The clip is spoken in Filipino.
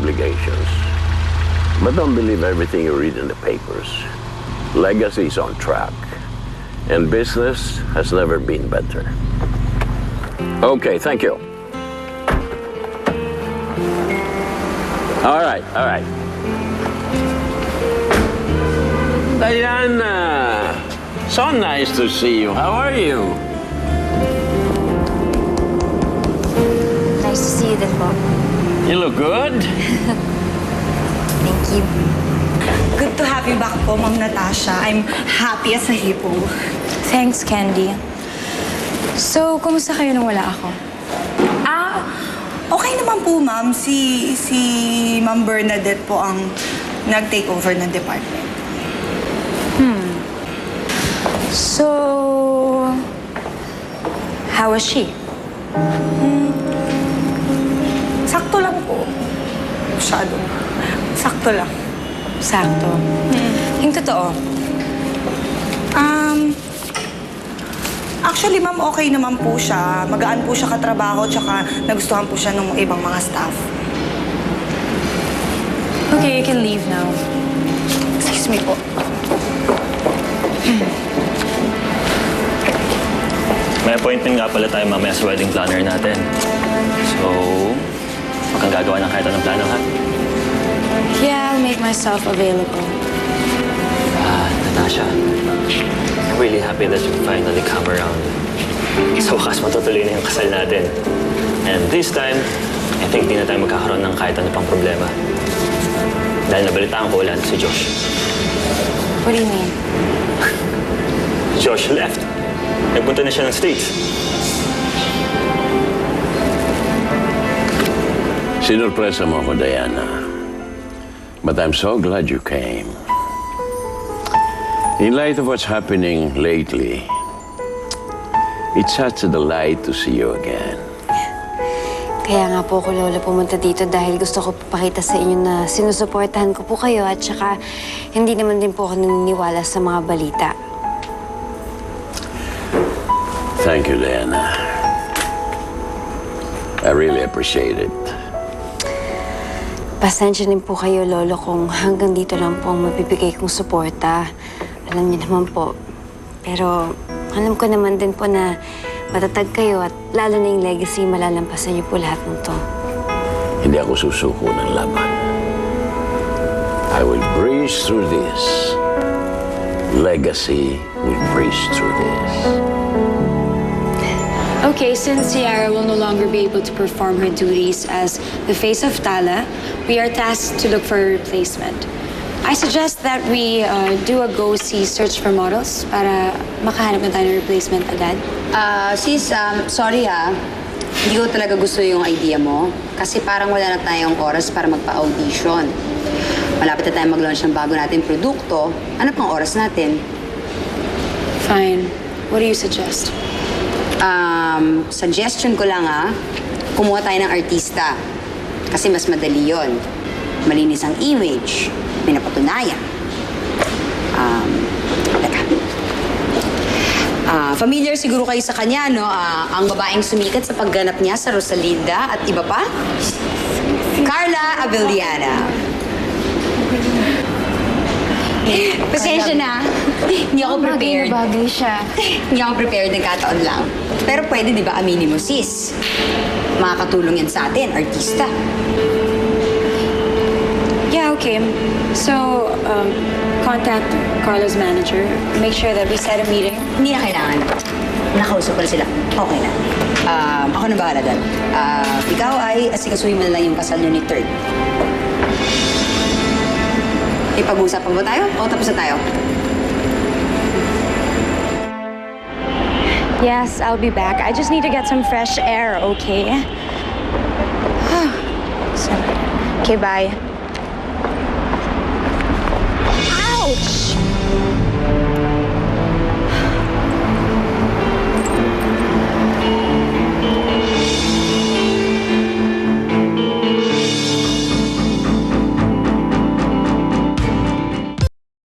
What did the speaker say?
obligations. But don't believe everything you read in the papers. Legacy is on track, and business has never been better. Okay, thank you. All right. Diana, so nice to see you. How are you? Nice to see you din po. You look good. Thank you. Good to have you back po, Ma'am Natasha. I'm happy as a hippo. Thanks, Candy. So, kumusta kayo nung wala ako? Okay naman po, Ma'am. Si Ma'am Bernadette po ang nag-take over ng department. So, how was she? Sakto lang po. Masyado. Sakto lang. Sakto. Yung totoo. Actually, Ma'am, okay naman po siya. Magaan po siya katrabaho, tsaka nagustuhan po siya ng ibang mga staff. Okay, you can leave now. Excuse me po. May appointment nga pala tayo mamaya sa wedding planner natin. So, huwag kang gagawa ng kahit anong plano, ha? Yeah, I'll make myself available. Natasha, I'm really happy that you finally come around. Sa wakas, matutuloy na yung kasal natin. And this time, I think di na tayo magkakaroon ng kahit ano pang problema. Dahil nabalitaan ko wala si Josh. What do you mean? Josh left. Nagpunta na siya ng States. Sinurpresa mo ako, Diana. But I'm so glad you came. In light of what's happening lately, it's such a delight to see you again. Kaya nga po ako, Lola, pumunta dito dahil gusto ko papakita sa inyo na sinusuportahan ko po kayo at saka hindi naman din po ako naniniwala sa mga balita. Thank you, Diana. I really appreciate it. Pasensya din po kayo, Lolo, kung hanggang dito lang po ang mabibigay kong suporta. Alam niyo naman po. Pero alam ko naman din po na matatag kayo at lalo na yung legacy, malalampasan niyo po lahat ng to. Hindi ako susuko ng laban. I will breeze through this. Legacy will breeze through this. Okay, since Ciara will no longer be able to perform her duties as the face of Tala, we are tasked to look for a replacement. I suggest that we do a go-see search for models para makahanap na tayo ng replacement agad. Sis, sorry hindi ko talaga gusto yung idea mo. Kasi parang wala na tayong oras para magpa-audition. Malapit na tayo mag-launch ng bago nating produkto. Ano pang oras natin? Fine. What do you suggest? Suggestion ko lang kumuha tayo ng artista. Kasi mas madali yon. Malinis ang image. May napatunayan. Familiar siguro kayo sa kanya, no? Ang babaeng sumikat sa pagganap niya sa Rosalinda at iba pa? Carla Abellana. Pasensya na. Hindi ako prepared. Bagay siya. Hindi ako prepared, nagkataon lang. Pero pwede, di ba, aminin mo, sis? Makakatulong yan sa atin, artista. Yeah, okay. So, contact Carla's manager. Make sure that we set a meeting. Hindi na kailangan. Nakausap ko na sila. Okay na. Ako na bahala doon. Ikaw ay asikasuhin mo na lang yung kasal niyo ni Third. Ipag-uusapan ba tayo? O tapos na tayo? Yes, I'll be back. I just need to get some fresh air, okay? Okay, bye. Ouch!